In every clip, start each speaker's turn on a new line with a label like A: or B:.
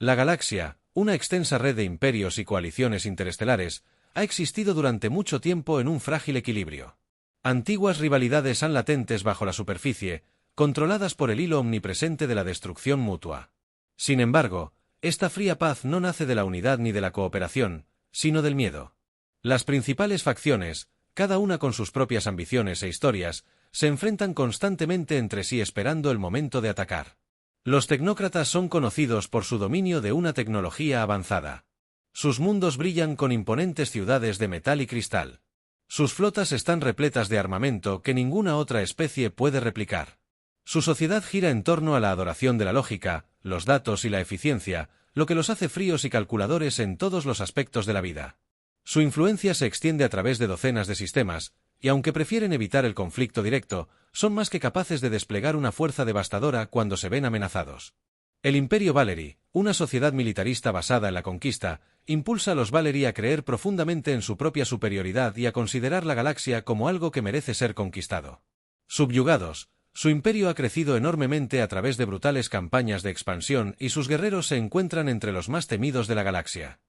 A: La galaxia, una extensa red de imperios y coaliciones interestelares, ha existido durante mucho tiempo en un frágil equilibrio. Antiguas rivalidades han latentes bajo la superficie, controladas por el hilo omnipresente de la destrucción mutua. Sin embargo, esta fría paz no nace de la unidad ni de la cooperación, sino del miedo. Las principales facciones, cada una con sus propias ambiciones e historias, se enfrentan constantemente entre sí esperando el momento de atacar. Los tecnócratas son conocidos por su dominio de una tecnología avanzada. Sus mundos brillan con imponentes ciudades de metal y cristal. Sus flotas están repletas de armamento que ninguna otra especie puede replicar. Su sociedad gira en torno a la adoración de la lógica, los datos y la eficiencia, lo que los hace fríos y calculadores en todos los aspectos de la vida. Su influencia se extiende a través de docenas de sistemas, y aunque prefieren evitar el conflicto directo, son más que capaces de desplegar una fuerza devastadora cuando se ven amenazados. El Imperio Valery, una sociedad militarista basada en la conquista, impulsa a los Valery a creer profundamente en su propia superioridad y a considerar la galaxia como algo que merece ser conquistado. Subyugados, su imperio ha crecido enormemente a través de brutales campañas de expansión y sus guerreros se encuentran entre los más temidos de la galaxia.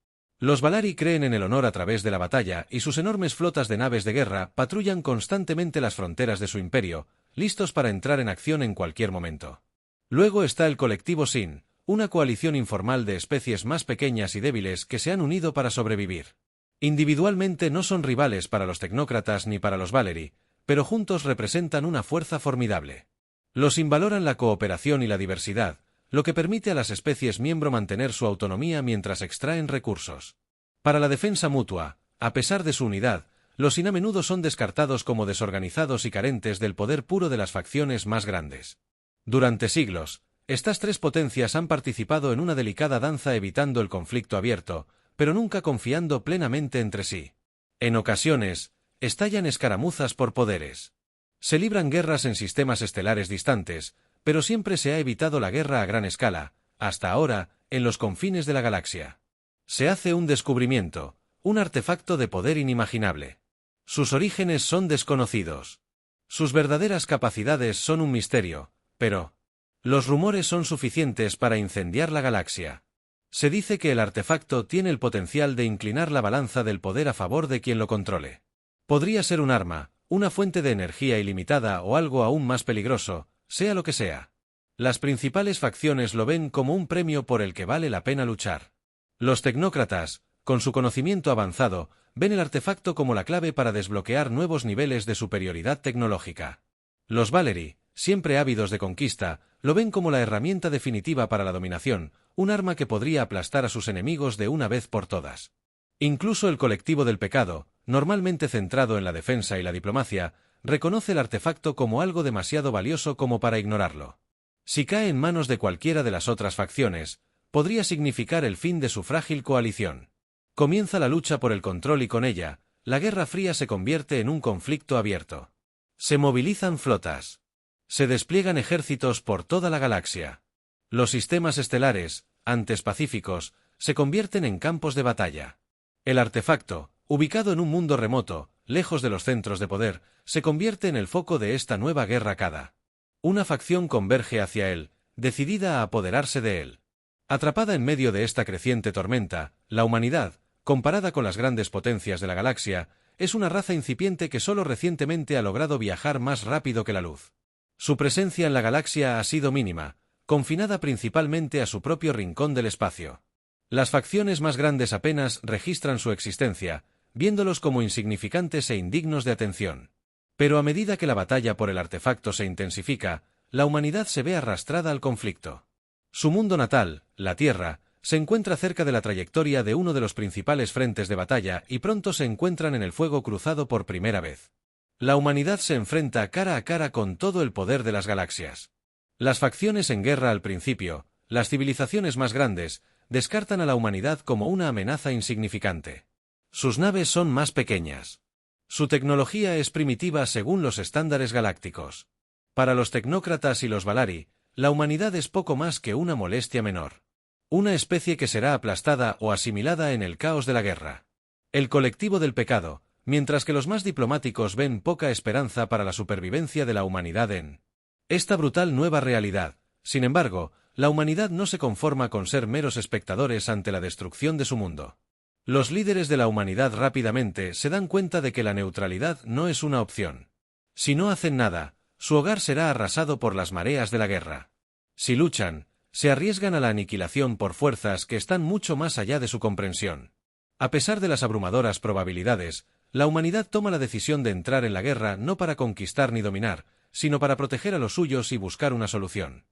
A: Los Valery creen en el honor a través de la batalla y sus enormes flotas de naves de guerra patrullan constantemente las fronteras de su imperio, listos para entrar en acción en cualquier momento. Luego está el colectivo Sin, una coalición informal de especies más pequeñas y débiles que se han unido para sobrevivir. Individualmente no son rivales para los tecnócratas ni para los Valery, pero juntos representan una fuerza formidable. Los Sin valoran la cooperación y la diversidad, lo que permite a las especies miembro mantener su autonomía mientras extraen recursos. Para la defensa mutua, a pesar de su unidad, los Sin a menudo son descartados como desorganizados y carentes del poder puro de las facciones más grandes. Durante siglos, estas tres potencias han participado en una delicada danza evitando el conflicto abierto, pero nunca confiando plenamente entre sí. En ocasiones, estallan escaramuzas por poderes. Se libran guerras en sistemas estelares distantes, pero siempre se ha evitado la guerra a gran escala, hasta ahora, en los confines de la galaxia. Se hace un descubrimiento, un artefacto de poder inimaginable. Sus orígenes son desconocidos. Sus verdaderas capacidades son un misterio, pero los rumores son suficientes para incendiar la galaxia. Se dice que el artefacto tiene el potencial de inclinar la balanza del poder a favor de quien lo controle. Podría ser un arma, una fuente de energía ilimitada o algo aún más peligroso, sea lo que sea. Las principales facciones lo ven como un premio por el que vale la pena luchar. Los tecnócratas, con su conocimiento avanzado, ven el artefacto como la clave para desbloquear nuevos niveles de superioridad tecnológica. Los Valery, siempre ávidos de conquista, lo ven como la herramienta definitiva para la dominación, un arma que podría aplastar a sus enemigos de una vez por todas. Incluso el colectivo del pecado, normalmente centrado en la defensa y la diplomacia, reconoce el artefacto como algo demasiado valioso como para ignorarlo. Si cae en manos de cualquiera de las otras facciones, podría significar el fin de su frágil coalición. Comienza la lucha por el control y con ella, la Guerra Fría se convierte en un conflicto abierto. Se movilizan flotas. Se despliegan ejércitos por toda la galaxia. Los sistemas estelares, antes pacíficos, se convierten en campos de batalla. El artefacto, ubicado en un mundo remoto, lejos de los centros de poder, se convierte en el foco de esta nueva guerra cada. Una facción converge hacia él, decidida a apoderarse de él. Atrapada en medio de esta creciente tormenta, la humanidad, comparada con las grandes potencias de la galaxia, es una raza incipiente que solo recientemente ha logrado viajar más rápido que la luz. Su presencia en la galaxia ha sido mínima, confinada principalmente a su propio rincón del espacio. Las facciones más grandes apenas registran su existencia, viéndolos como insignificantes e indignos de atención. Pero a medida que la batalla por el artefacto se intensifica, la humanidad se ve arrastrada al conflicto. Su mundo natal, la Tierra, se encuentra cerca de la trayectoria de uno de los principales frentes de batalla y pronto se encuentran en el fuego cruzado por primera vez. La humanidad se enfrenta cara a cara con todo el poder de las galaxias. Las facciones en guerra al principio, las civilizaciones más grandes, descartan a la humanidad como una amenaza insignificante. Sus naves son más pequeñas. Su tecnología es primitiva según los estándares galácticos. Para los tecnócratas y los Valery, la humanidad es poco más que una molestia menor. Una especie que será aplastada o asimilada en el caos de la guerra. El colectivo del pecado, mientras que los más diplomáticos ven poca esperanza para la supervivencia de la humanidad en esta brutal nueva realidad. Sin embargo, la humanidad no se conforma con ser meros espectadores ante la destrucción de su mundo. Los líderes de la humanidad rápidamente se dan cuenta de que la neutralidad no es una opción. Si no hacen nada, su hogar será arrasado por las mareas de la guerra. Si luchan, se arriesgan a la aniquilación por fuerzas que están mucho más allá de su comprensión. A pesar de las abrumadoras probabilidades, la humanidad toma la decisión de entrar en la guerra no para conquistar ni dominar, sino para proteger a los suyos y buscar una solución.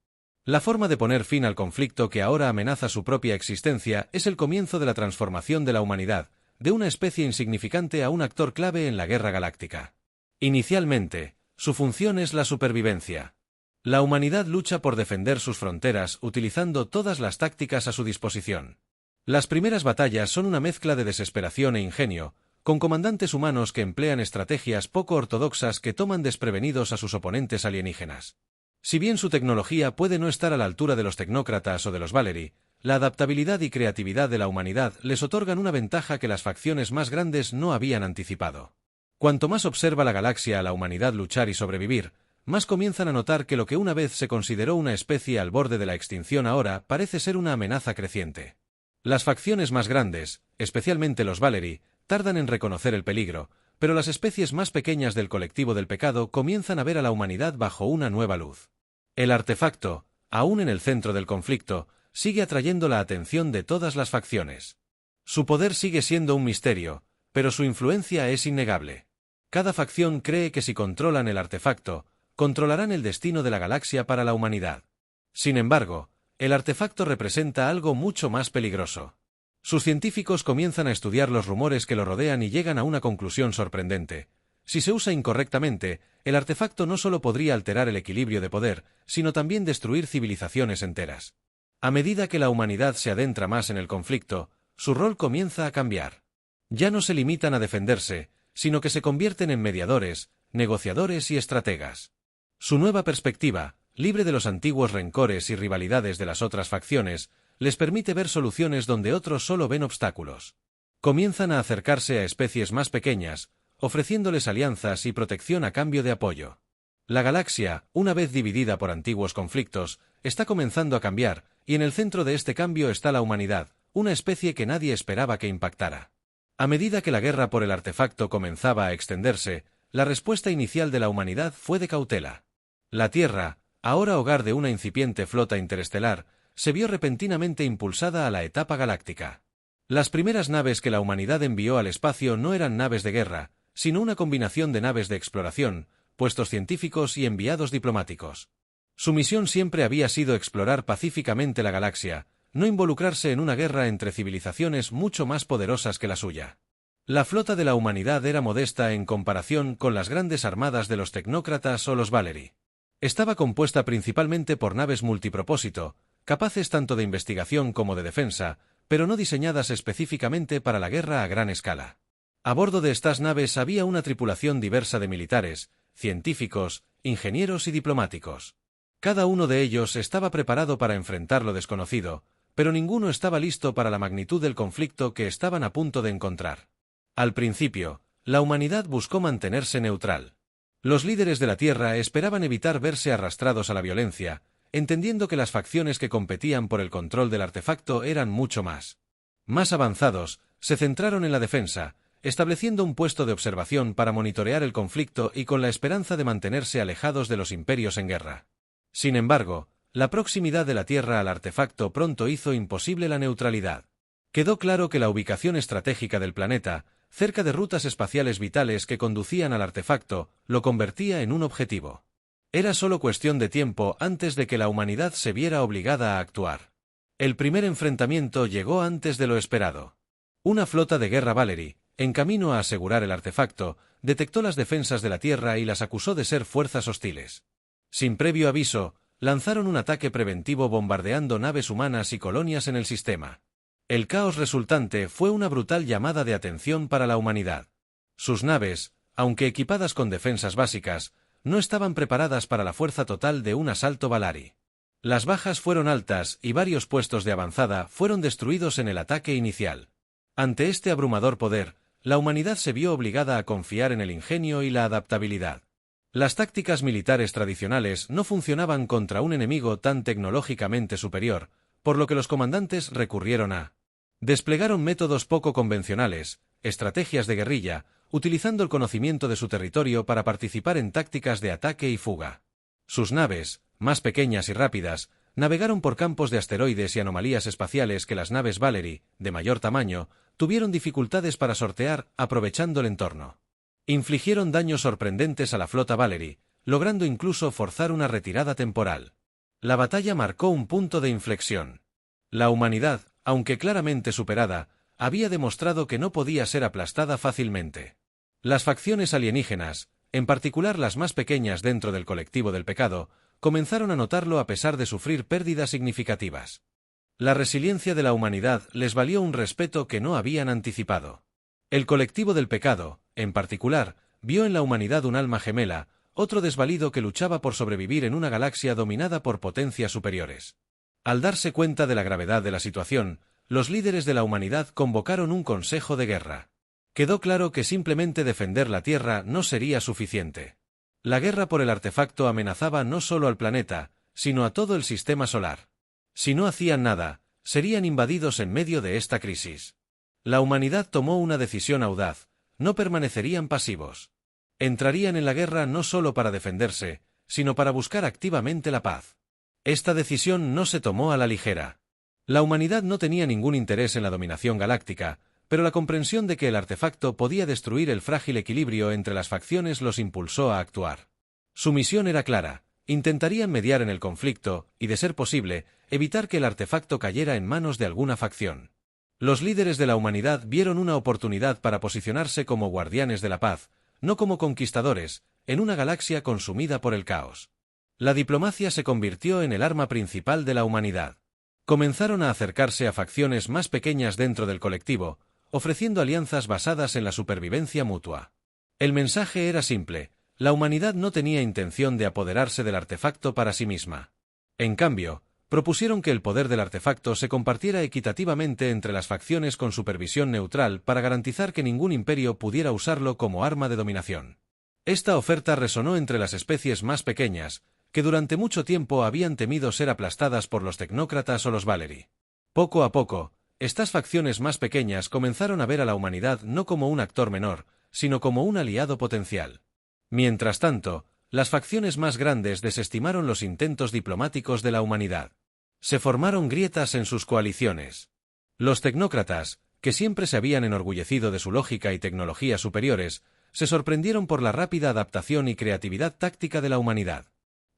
A: La forma de poner fin al conflicto que ahora amenaza su propia existencia es el comienzo de la transformación de la humanidad, de una especie insignificante a un actor clave en la guerra galáctica. Inicialmente, su función es la supervivencia. La humanidad lucha por defender sus fronteras utilizando todas las tácticas a su disposición. Las primeras batallas son una mezcla de desesperación e ingenio, con comandantes humanos que emplean estrategias poco ortodoxas que toman desprevenidos a sus oponentes alienígenas. Si bien su tecnología puede no estar a la altura de los tecnócratas o de los Valerii, la adaptabilidad y creatividad de la humanidad les otorgan una ventaja que las facciones más grandes no habían anticipado. Cuanto más observa la galaxia a la humanidad luchar y sobrevivir, más comienzan a notar que lo que una vez se consideró una especie al borde de la extinción ahora parece ser una amenaza creciente. Las facciones más grandes, especialmente los Valerii, tardan en reconocer el peligro, pero las especies más pequeñas del colectivo del pecado comienzan a ver a la humanidad bajo una nueva luz. El artefacto, aún en el centro del conflicto, sigue atrayendo la atención de todas las facciones. Su poder sigue siendo un misterio, pero su influencia es innegable. Cada facción cree que si controlan el artefacto, controlarán el destino de la galaxia para la humanidad. Sin embargo, el artefacto representa algo mucho más peligroso. Sus científicos comienzan a estudiar los rumores que lo rodean y llegan a una conclusión sorprendente. Si se usa incorrectamente, el artefacto no solo podría alterar el equilibrio de poder, sino también destruir civilizaciones enteras. A medida que la humanidad se adentra más en el conflicto, su rol comienza a cambiar. Ya no se limitan a defenderse, sino que se convierten en mediadores, negociadores y estrategas. Su nueva perspectiva, libre de los antiguos rencores y rivalidades de las otras facciones, les permite ver soluciones donde otros solo ven obstáculos. Comienzan a acercarse a especies más pequeñas, ofreciéndoles alianzas y protección a cambio de apoyo. La galaxia, una vez dividida por antiguos conflictos, está comenzando a cambiar, y en el centro de este cambio está la humanidad, una especie que nadie esperaba que impactara. A medida que la guerra por el artefacto comenzaba a extenderse, la respuesta inicial de la humanidad fue de cautela. La Tierra, ahora hogar de una incipiente flota interestelar, se vio repentinamente impulsada a la etapa galáctica. Las primeras naves que la humanidad envió al espacio no eran naves de guerra, sino una combinación de naves de exploración, puestos científicos y enviados diplomáticos. Su misión siempre había sido explorar pacíficamente la galaxia, no involucrarse en una guerra entre civilizaciones mucho más poderosas que la suya. La flota de la humanidad era modesta en comparación con las grandes armadas de los tecnócratas o los Valerii. Estaba compuesta principalmente por naves multipropósito, capaces tanto de investigación como de defensa, pero no diseñadas específicamente para la guerra a gran escala. A bordo de estas naves había una tripulación diversa de militares, científicos, ingenieros y diplomáticos. Cada uno de ellos estaba preparado para enfrentar lo desconocido, pero ninguno estaba listo para la magnitud del conflicto que estaban a punto de encontrar. Al principio, la humanidad buscó mantenerse neutral. Los líderes de la Tierra esperaban evitar verse arrastrados a la violencia, entendiendo que las facciones que competían por el control del artefacto eran mucho más avanzados, se centraron en la defensa, estableciendo un puesto de observación para monitorear el conflicto y con la esperanza de mantenerse alejados de los imperios en guerra. Sin embargo, la proximidad de la Tierra al artefacto pronto hizo imposible la neutralidad. Quedó claro que la ubicación estratégica del planeta, cerca de rutas espaciales vitales que conducían al artefacto, lo convertía en un objetivo. Era solo cuestión de tiempo antes de que la humanidad se viera obligada a actuar. El primer enfrentamiento llegó antes de lo esperado. Una flota de guerra Valerii, en camino a asegurar el artefacto, detectó las defensas de la Tierra y las acusó de ser fuerzas hostiles. Sin previo aviso, lanzaron un ataque preventivo bombardeando naves humanas y colonias en el sistema. El caos resultante fue una brutal llamada de atención para la humanidad. Sus naves, aunque equipadas con defensas básicas, no estaban preparadas para la fuerza total de un asalto Valerii. Las bajas fueron altas y varios puestos de avanzada fueron destruidos en el ataque inicial. Ante este abrumador poder, la humanidad se vio obligada a confiar en el ingenio y la adaptabilidad. Las tácticas militares tradicionales no funcionaban contra un enemigo tan tecnológicamente superior, por lo que los comandantes recurrieron a desplegaron métodos poco convencionales, estrategias de guerrilla, utilizando el conocimiento de su territorio para participar en tácticas de ataque y fuga. Sus naves, más pequeñas y rápidas, navegaron por campos de asteroides y anomalías espaciales que las naves Valery, de mayor tamaño, tuvieron dificultades para sortear, aprovechando el entorno. Infligieron daños sorprendentes a la flota Valery, logrando incluso forzar una retirada temporal. La batalla marcó un punto de inflexión. La humanidad, aunque claramente superada, había demostrado que no podía ser aplastada fácilmente. Las facciones alienígenas, en particular las más pequeñas dentro del colectivo del pecado, comenzaron a notarlo a pesar de sufrir pérdidas significativas. La resiliencia de la humanidad les valió un respeto que no habían anticipado. El colectivo del pecado, en particular, vio en la humanidad un alma gemela, otro desvalido que luchaba por sobrevivir en una galaxia dominada por potencias superiores. Al darse cuenta de la gravedad de la situación, los líderes de la humanidad convocaron un consejo de guerra. Quedó claro que simplemente defender la Tierra no sería suficiente. La guerra por el artefacto amenazaba no solo al planeta, sino a todo el sistema solar. Si no hacían nada, serían invadidos en medio de esta crisis. La humanidad tomó una decisión audaz: no permanecerían pasivos. Entrarían en la guerra no solo para defenderse, sino para buscar activamente la paz. Esta decisión no se tomó a la ligera. La humanidad no tenía ningún interés en la dominación galáctica, pero la comprensión de que el artefacto podía destruir el frágil equilibrio entre las facciones los impulsó a actuar. Su misión era clara: intentarían mediar en el conflicto y, de ser posible, evitar que el artefacto cayera en manos de alguna facción. Los líderes de la humanidad vieron una oportunidad para posicionarse como guardianes de la paz, no como conquistadores, en una galaxia consumida por el caos. La diplomacia se convirtió en el arma principal de la humanidad. Comenzaron a acercarse a facciones más pequeñas dentro del colectivo, ofreciendo alianzas basadas en la supervivencia mutua. El mensaje era simple: la humanidad no tenía intención de apoderarse del artefacto para sí misma. En cambio, propusieron que el poder del artefacto se compartiera equitativamente entre las facciones con supervisión neutral para garantizar que ningún imperio pudiera usarlo como arma de dominación. Esta oferta resonó entre las especies más pequeñas, que durante mucho tiempo habían temido ser aplastadas por los tecnócratas o los Valery. Poco a poco, estas facciones más pequeñas comenzaron a ver a la humanidad no como un actor menor, sino como un aliado potencial. Mientras tanto, las facciones más grandes desestimaron los intentos diplomáticos de la humanidad. Se formaron grietas en sus coaliciones. Los tecnócratas, que siempre se habían enorgullecido de su lógica y tecnología superiores, se sorprendieron por la rápida adaptación y creatividad táctica de la humanidad.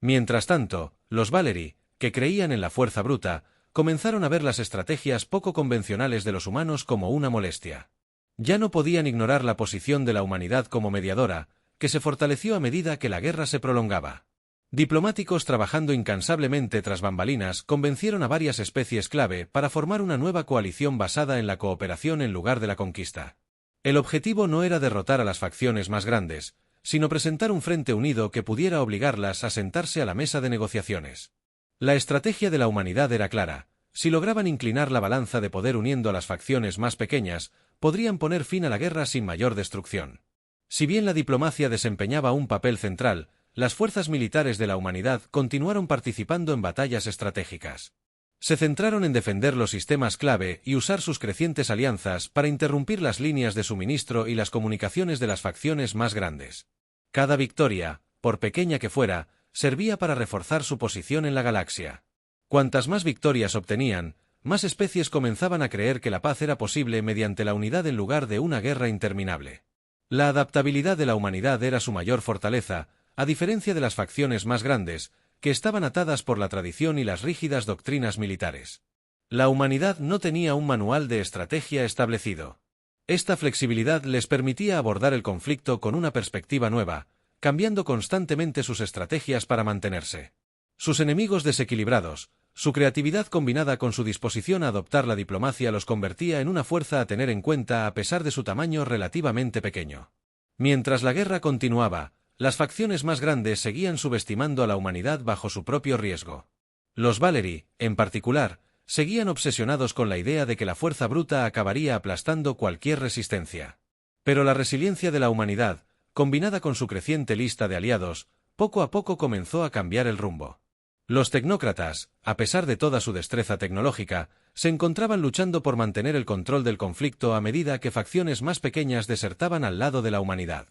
A: Mientras tanto, los Valery, que creían en la fuerza bruta, comenzaron a ver las estrategias poco convencionales de los humanos como una molestia. Ya no podían ignorar la posición de la humanidad como mediadora, que se fortaleció a medida que la guerra se prolongaba. Diplomáticos trabajando incansablemente tras bambalinas convencieron a varias especies clave para formar una nueva coalición basada en la cooperación en lugar de la conquista. El objetivo no era derrotar a las facciones más grandes, sino presentar un frente unido que pudiera obligarlas a sentarse a la mesa de negociaciones. La estrategia de la humanidad era clara: si lograban inclinar la balanza de poder uniendo a las facciones más pequeñas, podrían poner fin a la guerra sin mayor destrucción. Si bien la diplomacia desempeñaba un papel central, las fuerzas militares de la humanidad continuaron participando en batallas estratégicas. Se centraron en defender los sistemas clave y usar sus crecientes alianzas para interrumpir las líneas de suministro y las comunicaciones de las facciones más grandes. Cada victoria, por pequeña que fuera, servía para reforzar su posición en la galaxia. Cuantas más victorias obtenían, más especies comenzaban a creer que la paz era posible mediante la unidad en lugar de una guerra interminable. La adaptabilidad de la humanidad era su mayor fortaleza, a diferencia de las facciones más grandes, que estaban atadas por la tradición y las rígidas doctrinas militares. La humanidad no tenía un manual de estrategia establecido. Esta flexibilidad les permitía abordar el conflicto con una perspectiva nueva, cambiando constantemente sus estrategias para mantenerse. Sus enemigos desequilibrados, su creatividad combinada con su disposición a adoptar la diplomacia los convertía en una fuerza a tener en cuenta a pesar de su tamaño relativamente pequeño. Mientras la guerra continuaba, las facciones más grandes seguían subestimando a la humanidad bajo su propio riesgo. Los Valery, en particular, seguían obsesionados con la idea de que la fuerza bruta acabaría aplastando cualquier resistencia. Pero la resiliencia de la humanidad, combinada con su creciente lista de aliados, poco a poco comenzó a cambiar el rumbo. Los tecnócratas, a pesar de toda su destreza tecnológica, se encontraban luchando por mantener el control del conflicto a medida que facciones más pequeñas desertaban al lado de la humanidad.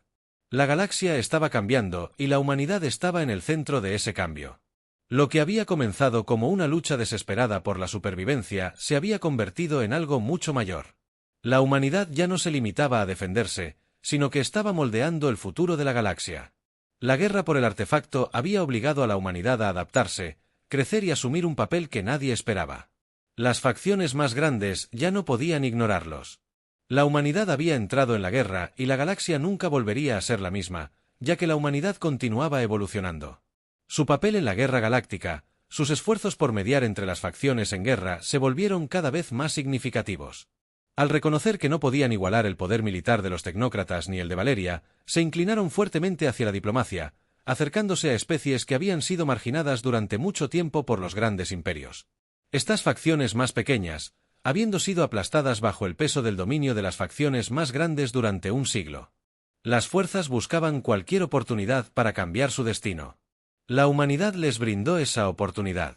A: La galaxia estaba cambiando y la humanidad estaba en el centro de ese cambio. Lo que había comenzado como una lucha desesperada por la supervivencia se había convertido en algo mucho mayor. La humanidad ya no se limitaba a defenderse, sino que estaba moldeando el futuro de la galaxia. La guerra por el artefacto había obligado a la humanidad a adaptarse, crecer y asumir un papel que nadie esperaba. Las facciones más grandes ya no podían ignorarlos. La humanidad había entrado en la guerra y la galaxia nunca volvería a ser la misma, ya que la humanidad continuaba evolucionando. Su papel en la guerra galáctica, sus esfuerzos por mediar entre las facciones en guerra se volvieron cada vez más significativos. Al reconocer que no podían igualar el poder militar de los tecnócratas ni el de Valeria, se inclinaron fuertemente hacia la diplomacia, acercándose a especies que habían sido marginadas durante mucho tiempo por los grandes imperios. Estas facciones más pequeñas, habiendo sido aplastadas bajo el peso del dominio de las facciones más grandes durante un siglo. Las fuerzas buscaban cualquier oportunidad para cambiar su destino. La humanidad les brindó esa oportunidad.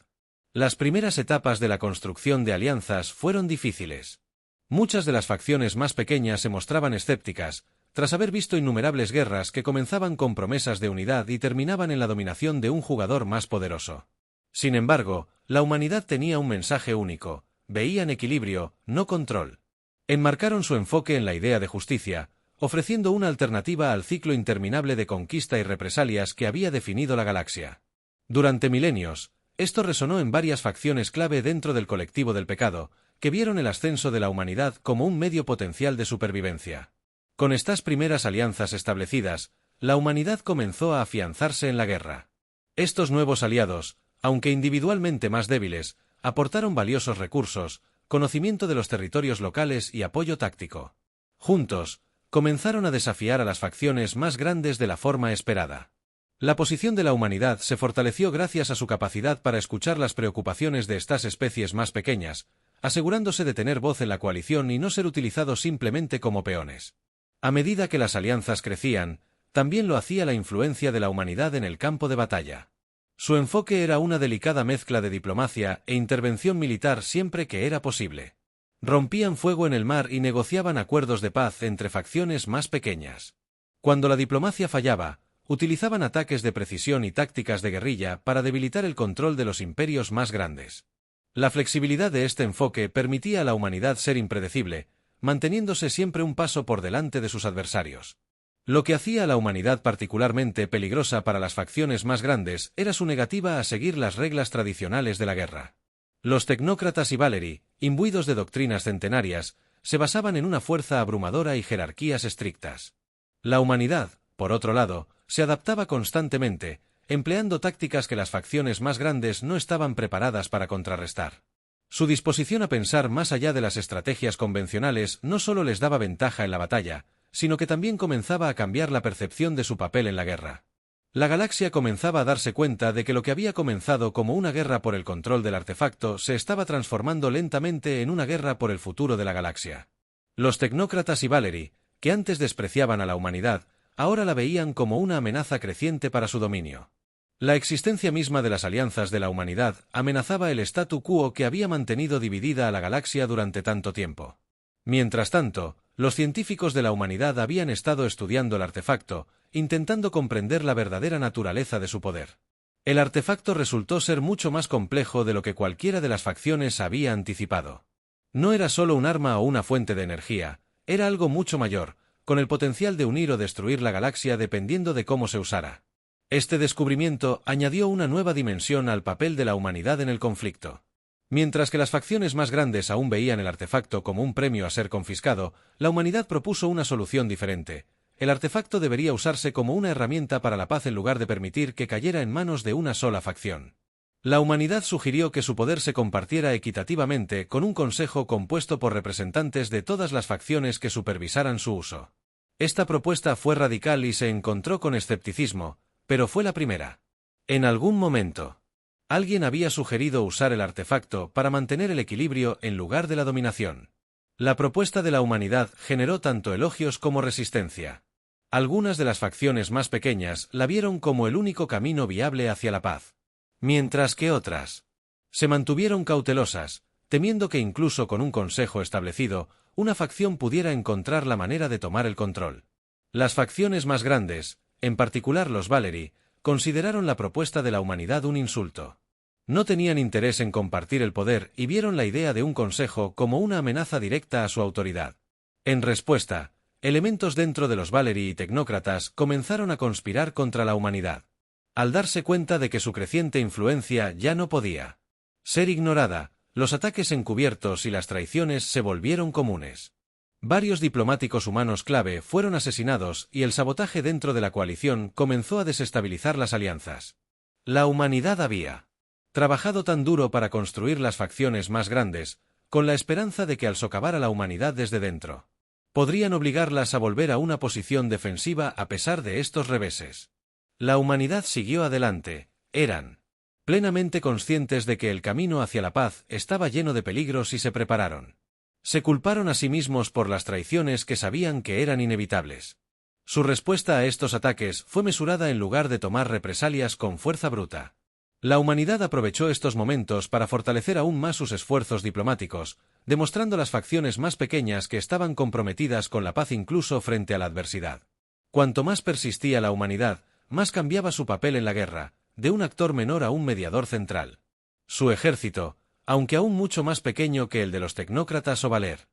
A: Las primeras etapas de la construcción de alianzas fueron difíciles. Muchas de las facciones más pequeñas se mostraban escépticas, tras haber visto innumerables guerras que comenzaban con promesas de unidad y terminaban en la dominación de un jugador más poderoso. Sin embargo, la humanidad tenía un mensaje único: veían equilibrio, no control. Enmarcaron su enfoque en la idea de justicia, ofreciendo una alternativa al ciclo interminable de conquista y represalias que había definido la galaxia. Durante milenios, esto resonó en varias facciones clave dentro del colectivo del pecado, que vieron el ascenso de la humanidad como un medio potencial de supervivencia. Con estas primeras alianzas establecidas, la humanidad comenzó a afianzarse en la guerra. Estos nuevos aliados, aunque individualmente más débiles, aportaron valiosos recursos, conocimiento de los territorios locales y apoyo táctico. Juntos, comenzaron a desafiar a las facciones más grandes de la forma esperada. La posición de la humanidad se fortaleció gracias a su capacidad para escuchar las preocupaciones de estas especies más pequeñas, asegurándose de tener voz en la coalición y no ser utilizados simplemente como peones. A medida que las alianzas crecían, también lo hacía la influencia de la humanidad en el campo de batalla. Su enfoque era una delicada mezcla de diplomacia e intervención militar siempre que era posible. Rompían fuego en el mar y negociaban acuerdos de paz entre facciones más pequeñas. Cuando la diplomacia fallaba, utilizaban ataques de precisión y tácticas de guerrilla para debilitar el control de los imperios más grandes. La flexibilidad de este enfoque permitía a la humanidad ser impredecible, manteniéndose siempre un paso por delante de sus adversarios. Lo que hacía a la humanidad particularmente peligrosa para las facciones más grandes era su negativa a seguir las reglas tradicionales de la guerra. Los tecnócratas y Valery, imbuidos de doctrinas centenarias, se basaban en una fuerza abrumadora y jerarquías estrictas. La humanidad, por otro lado, se adaptaba constantemente, empleando tácticas que las facciones más grandes no estaban preparadas para contrarrestar. Su disposición a pensar más allá de las estrategias convencionales no solo les daba ventaja en la batalla, sino que también comenzaba a cambiar la percepción de su papel en la guerra. La galaxia comenzaba a darse cuenta de que lo que había comenzado como una guerra por el control del artefacto se estaba transformando lentamente en una guerra por el futuro de la galaxia. Los tecnócratas y Valery, que antes despreciaban a la humanidad, ahora la veían como una amenaza creciente para su dominio. La existencia misma de las alianzas de la humanidad amenazaba el statu quo que había mantenido dividida a la galaxia durante tanto tiempo. Mientras tanto, los científicos de la humanidad habían estado estudiando el artefacto, intentando comprender la verdadera naturaleza de su poder. El artefacto resultó ser mucho más complejo de lo que cualquiera de las facciones había anticipado. No era solo un arma o una fuente de energía, era algo mucho mayor, con el potencial de unir o destruir la galaxia dependiendo de cómo se usara. Este descubrimiento añadió una nueva dimensión al papel de la humanidad en el conflicto. Mientras que las facciones más grandes aún veían el artefacto como un premio a ser confiscado, la humanidad propuso una solución diferente. El artefacto debería usarse como una herramienta para la paz en lugar de permitir que cayera en manos de una sola facción. La humanidad sugirió que su poder se compartiera equitativamente con un consejo compuesto por representantes de todas las facciones que supervisaran su uso. Esta propuesta fue radical y se encontró con escepticismo, pero fue la primera. En algún momento, alguien había sugerido usar el artefacto para mantener el equilibrio en lugar de la dominación. La propuesta de la humanidad generó tanto elogios como resistencia. Algunas de las facciones más pequeñas la vieron como el único camino viable hacia la paz, mientras que otras se mantuvieron cautelosas, temiendo que incluso con un consejo establecido, una facción pudiera encontrar la manera de tomar el control. Las facciones más grandes, en particular los Valery, consideraron la propuesta de la humanidad un insulto. No tenían interés en compartir el poder y vieron la idea de un consejo como una amenaza directa a su autoridad. En respuesta, elementos dentro de los Valery y tecnócratas comenzaron a conspirar contra la humanidad. Al darse cuenta de que su creciente influencia ya no podía ser ignorada, los ataques encubiertos y las traiciones se volvieron comunes. Varios diplomáticos humanos clave fueron asesinados y el sabotaje dentro de la coalición comenzó a desestabilizar las alianzas. La humanidad había trabajado tan duro para construir las facciones más grandes, con la esperanza de que al socavar a la humanidad desde dentro, podrían obligarlas a volver a una posición defensiva a pesar de estos reveses. La humanidad siguió adelante, eran plenamente conscientes de que el camino hacia la paz estaba lleno de peligros y se prepararon. Se culparon a sí mismos por las traiciones que sabían que eran inevitables. Su respuesta a estos ataques fue mesurada en lugar de tomar represalias con fuerza bruta. La humanidad aprovechó estos momentos para fortalecer aún más sus esfuerzos diplomáticos, demostrando a las facciones más pequeñas que estaban comprometidas con la paz incluso frente a la adversidad. Cuanto más persistía la humanidad, más cambiaba su papel en la guerra, de un actor menor a un mediador central. Su ejército, aunque aún mucho más pequeño que el de los tecnócratas o Valer,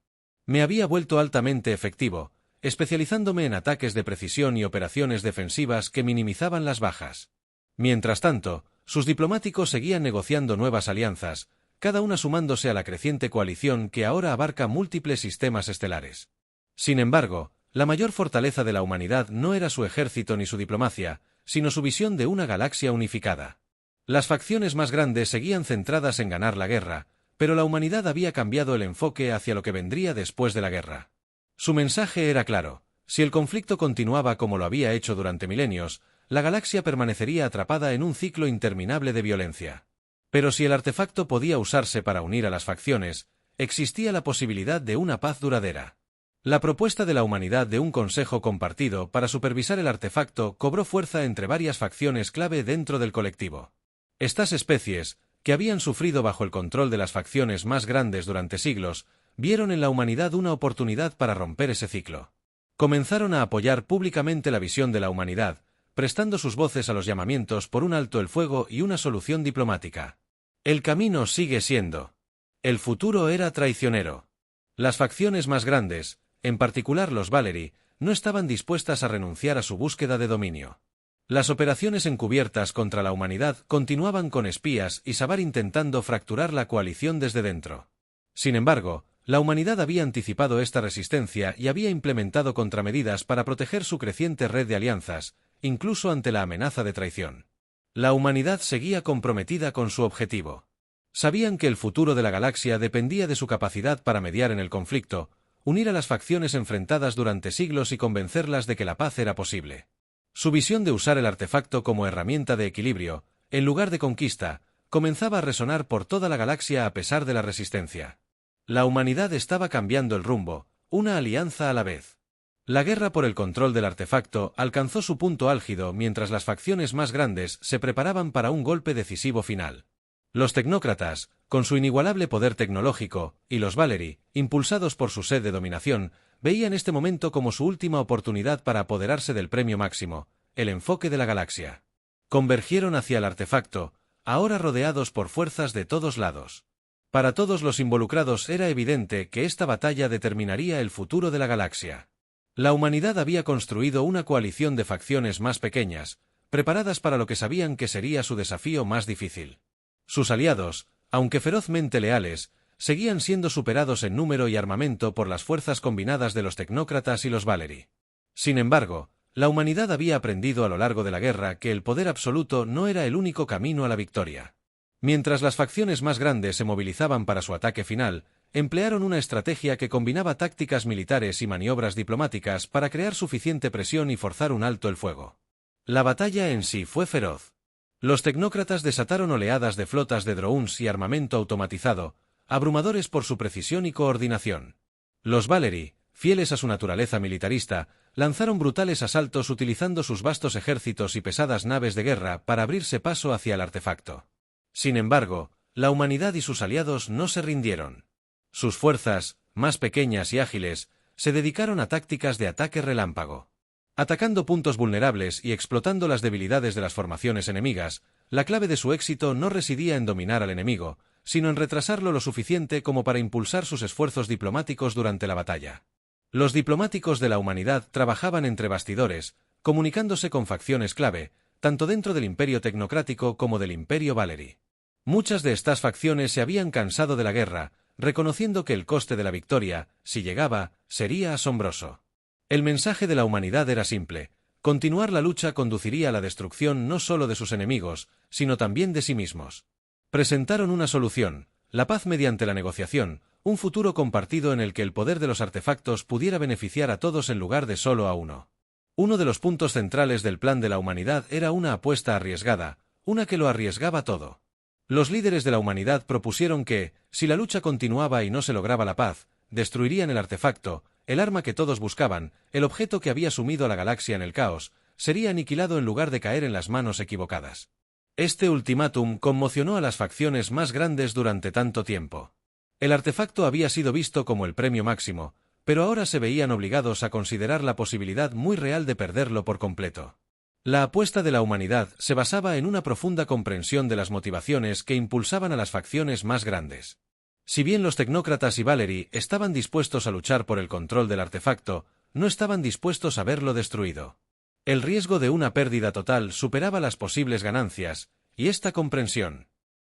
A: me había vuelto altamente efectivo, especializándome en ataques de precisión y operaciones defensivas que minimizaban las bajas. Mientras tanto, sus diplomáticos seguían negociando nuevas alianzas, cada una sumándose a la creciente coalición que ahora abarca múltiples sistemas estelares. Sin embargo, la mayor fortaleza de la humanidad no era su ejército ni su diplomacia, sino su visión de una galaxia unificada. Las facciones más grandes seguían centradas en ganar la guerra, pero la humanidad había cambiado el enfoque hacia lo que vendría después de la guerra. Su mensaje era claro: si el conflicto continuaba como lo había hecho durante milenios, la galaxia permanecería atrapada en un ciclo interminable de violencia. Pero si el artefacto podía usarse para unir a las facciones, existía la posibilidad de una paz duradera. La propuesta de la humanidad de un consejo compartido para supervisar el artefacto cobró fuerza entre varias facciones clave dentro del colectivo. Estas especies, que habían sufrido bajo el control de las facciones más grandes durante siglos, vieron en la humanidad una oportunidad para romper ese ciclo. Comenzaron a apoyar públicamente la visión de la humanidad, prestando sus voces a los llamamientos por un alto el fuego y una solución diplomática. El camino sigue siendo. El futuro era traicionero. Las facciones más grandes, en particular los Valery, no estaban dispuestas a renunciar a su búsqueda de dominio. Las operaciones encubiertas contra la humanidad continuaban con espías y Savar intentando fracturar la coalición desde dentro. Sin embargo, la humanidad había anticipado esta resistencia y había implementado contramedidas para proteger su creciente red de alianzas, incluso ante la amenaza de traición. La humanidad seguía comprometida con su objetivo. Sabían que el futuro de la galaxia dependía de su capacidad para mediar en el conflicto, unir a las facciones enfrentadas durante siglos y convencerlas de que la paz era posible. Su visión de usar el artefacto como herramienta de equilibrio, en lugar de conquista, comenzaba a resonar por toda la galaxia a pesar de la resistencia. La humanidad estaba cambiando el rumbo, una alianza a la vez. La guerra por el control del artefacto alcanzó su punto álgido mientras las facciones más grandes se preparaban para un golpe decisivo final. Los tecnócratas, con su inigualable poder tecnológico, y los Valery, impulsados por su sed de dominación, veían este momento como su última oportunidad para apoderarse del premio máximo, el enfoque de la galaxia. Convergieron hacia el artefacto, ahora rodeados por fuerzas de todos lados. Para todos los involucrados era evidente que esta batalla determinaría el futuro de la galaxia. La humanidad había construido una coalición de facciones más pequeñas, preparadas para lo que sabían que sería su desafío más difícil. Sus aliados, aunque ferozmente leales, seguían siendo superados en número y armamento por las fuerzas combinadas de los tecnócratas y los Valery. Sin embargo, la humanidad había aprendido a lo largo de la guerra que el poder absoluto no era el único camino a la victoria. Mientras las facciones más grandes se movilizaban para su ataque final, emplearon una estrategia que combinaba tácticas militares y maniobras diplomáticas para crear suficiente presión y forzar un alto el fuego. La batalla en sí fue feroz. Los tecnócratas desataron oleadas de flotas de drones y armamento automatizado, abrumadores por su precisión y coordinación. Los Valery, fieles a su naturaleza militarista, lanzaron brutales asaltos utilizando sus vastos ejércitos y pesadas naves de guerra para abrirse paso hacia el artefacto. Sin embargo, la humanidad y sus aliados no se rindieron. Sus fuerzas, más pequeñas y ágiles, se dedicaron a tácticas de ataque relámpago. Atacando puntos vulnerables y explotando las debilidades de las formaciones enemigas, la clave de su éxito no residía en dominar al enemigo, sino en retrasarlo lo suficiente como para impulsar sus esfuerzos diplomáticos durante la batalla. Los diplomáticos de la humanidad trabajaban entre bastidores, comunicándose con facciones clave, tanto dentro del Imperio Tecnocrático como del Imperio Valery. Muchas de estas facciones se habían cansado de la guerra, reconociendo que el coste de la victoria, si llegaba, sería asombroso. El mensaje de la humanidad era simple: continuar la lucha conduciría a la destrucción no solo de sus enemigos, sino también de sí mismos. Presentaron una solución: la paz mediante la negociación, un futuro compartido en el que el poder de los artefactos pudiera beneficiar a todos en lugar de solo a uno. Uno de los puntos centrales del plan de la humanidad era una apuesta arriesgada, una que lo arriesgaba todo. Los líderes de la humanidad propusieron que, si la lucha continuaba y no se lograba la paz, destruirían el artefacto, el arma que todos buscaban, el objeto que había sumido a la galaxia en el caos, sería aniquilado en lugar de caer en las manos equivocadas. Este ultimátum conmocionó a las facciones más grandes durante tanto tiempo. El artefacto había sido visto como el premio máximo, pero ahora se veían obligados a considerar la posibilidad muy real de perderlo por completo. La apuesta de la humanidad se basaba en una profunda comprensión de las motivaciones que impulsaban a las facciones más grandes. Si bien los tecnócratas y Valery estaban dispuestos a luchar por el control del artefacto, no estaban dispuestos a verlo destruido. El riesgo de una pérdida total superaba las posibles ganancias, y esta comprensión.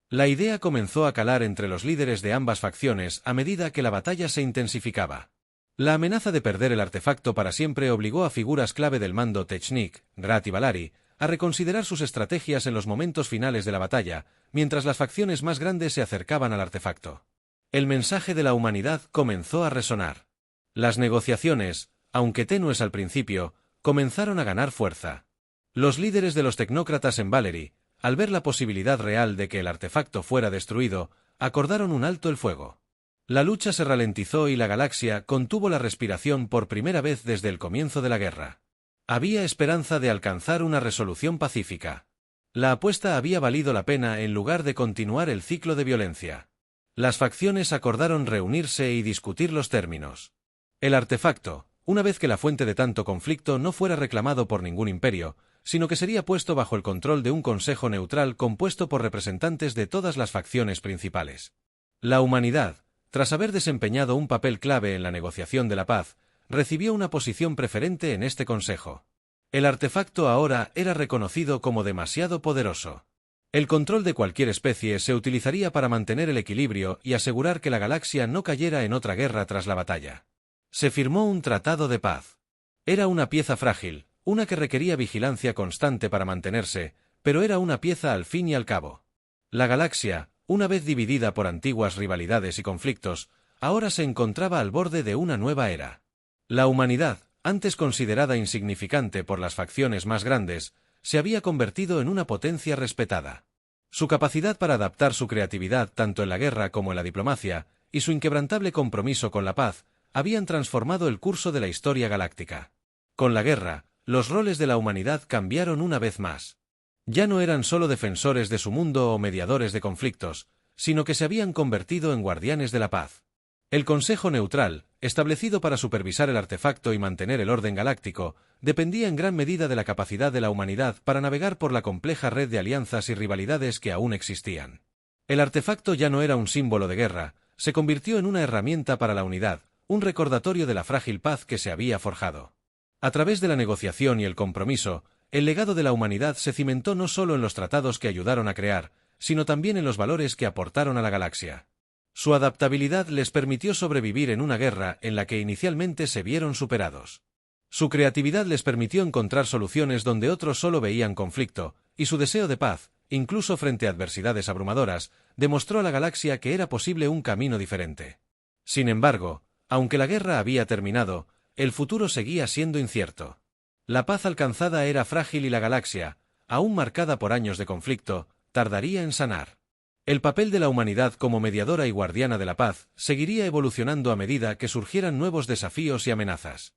A: La idea comenzó a calar entre los líderes de ambas facciones a medida que la batalla se intensificaba. La amenaza de perder el artefacto para siempre obligó a figuras clave del mando Technic, Grat y Valery, a reconsiderar sus estrategias en los momentos finales de la batalla, mientras las facciones más grandes se acercaban al artefacto. El mensaje de la humanidad comenzó a resonar. Las negociaciones, aunque tenues al principio, comenzaron a ganar fuerza. Los líderes de los tecnócratas en Valery, al ver la posibilidad real de que el artefacto fuera destruido, acordaron un alto el fuego. La lucha se ralentizó y la galaxia contuvo la respiración por primera vez desde el comienzo de la guerra. Había esperanza de alcanzar una resolución pacífica. La apuesta había valido la pena en lugar de continuar el ciclo de violencia. Las facciones acordaron reunirse y discutir los términos. El artefacto, una vez que la fuente de tanto conflicto no fuera reclamado por ningún imperio, sino que sería puesto bajo el control de un consejo neutral compuesto por representantes de todas las facciones principales. La humanidad, tras haber desempeñado un papel clave en la negociación de la paz, recibió una posición preferente en este consejo. El artefacto ahora era reconocido como demasiado poderoso. El control de cualquier especie se utilizaría para mantener el equilibrio y asegurar que la galaxia no cayera en otra guerra tras la batalla. Se firmó un tratado de paz. Era una pieza frágil, una que requería vigilancia constante para mantenerse, pero era una pieza al fin y al cabo. La galaxia, una vez dividida por antiguas rivalidades y conflictos, ahora se encontraba al borde de una nueva era. La humanidad, antes considerada insignificante por las facciones más grandes, se había convertido en una potencia respetada. Su capacidad para adaptar su creatividad tanto en la guerra como en la diplomacia, y su inquebrantable compromiso con la paz, habían transformado el curso de la historia galáctica. Con la guerra, los roles de la humanidad cambiaron una vez más. Ya no eran solo defensores de su mundo o mediadores de conflictos, sino que se habían convertido en guardianes de la paz. El Consejo Neutral, establecido para supervisar el artefacto y mantener el orden galáctico, dependía en gran medida de la capacidad de la humanidad para navegar por la compleja red de alianzas y rivalidades que aún existían. El artefacto ya no era un símbolo de guerra, se convirtió en una herramienta para la unidad, un recordatorio de la frágil paz que se había forjado. A través de la negociación y el compromiso, el legado de la humanidad se cimentó no solo en los tratados que ayudaron a crear, sino también en los valores que aportaron a la galaxia. Su adaptabilidad les permitió sobrevivir en una guerra en la que inicialmente se vieron superados. Su creatividad les permitió encontrar soluciones donde otros solo veían conflicto, y su deseo de paz, incluso frente a adversidades abrumadoras, demostró a la galaxia que era posible un camino diferente. Sin embargo, aunque la guerra había terminado, el futuro seguía siendo incierto. La paz alcanzada era frágil y la galaxia, aún marcada por años de conflicto, tardaría en sanar. El papel de la humanidad como mediadora y guardiana de la paz seguiría evolucionando a medida que surgieran nuevos desafíos y amenazas.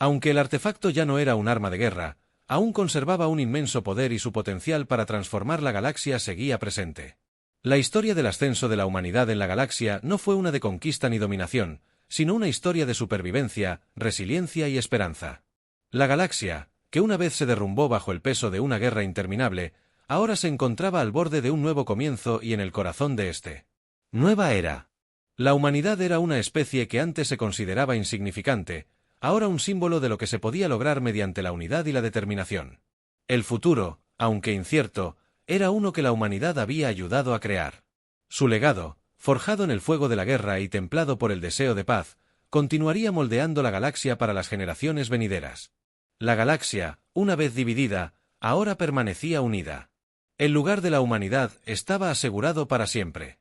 A: Aunque el artefacto ya no era un arma de guerra, aún conservaba un inmenso poder y su potencial para transformar la galaxia seguía presente. La historia del ascenso de la humanidad en la galaxia no fue una de conquista ni dominación, sino una historia de supervivencia, resiliencia y esperanza. La galaxia, que una vez se derrumbó bajo el peso de una guerra interminable, ahora se encontraba al borde de un nuevo comienzo y en el corazón de este. Nueva era. La humanidad era una especie que antes se consideraba insignificante, ahora un símbolo de lo que se podía lograr mediante la unidad y la determinación. El futuro, aunque incierto, era uno que la humanidad había ayudado a crear. Su legado, forjado en el fuego de la guerra y templado por el deseo de paz, continuaría moldeando la galaxia para las generaciones venideras. La galaxia, una vez dividida, ahora permanecía unida. El lugar de la humanidad estaba asegurado para siempre.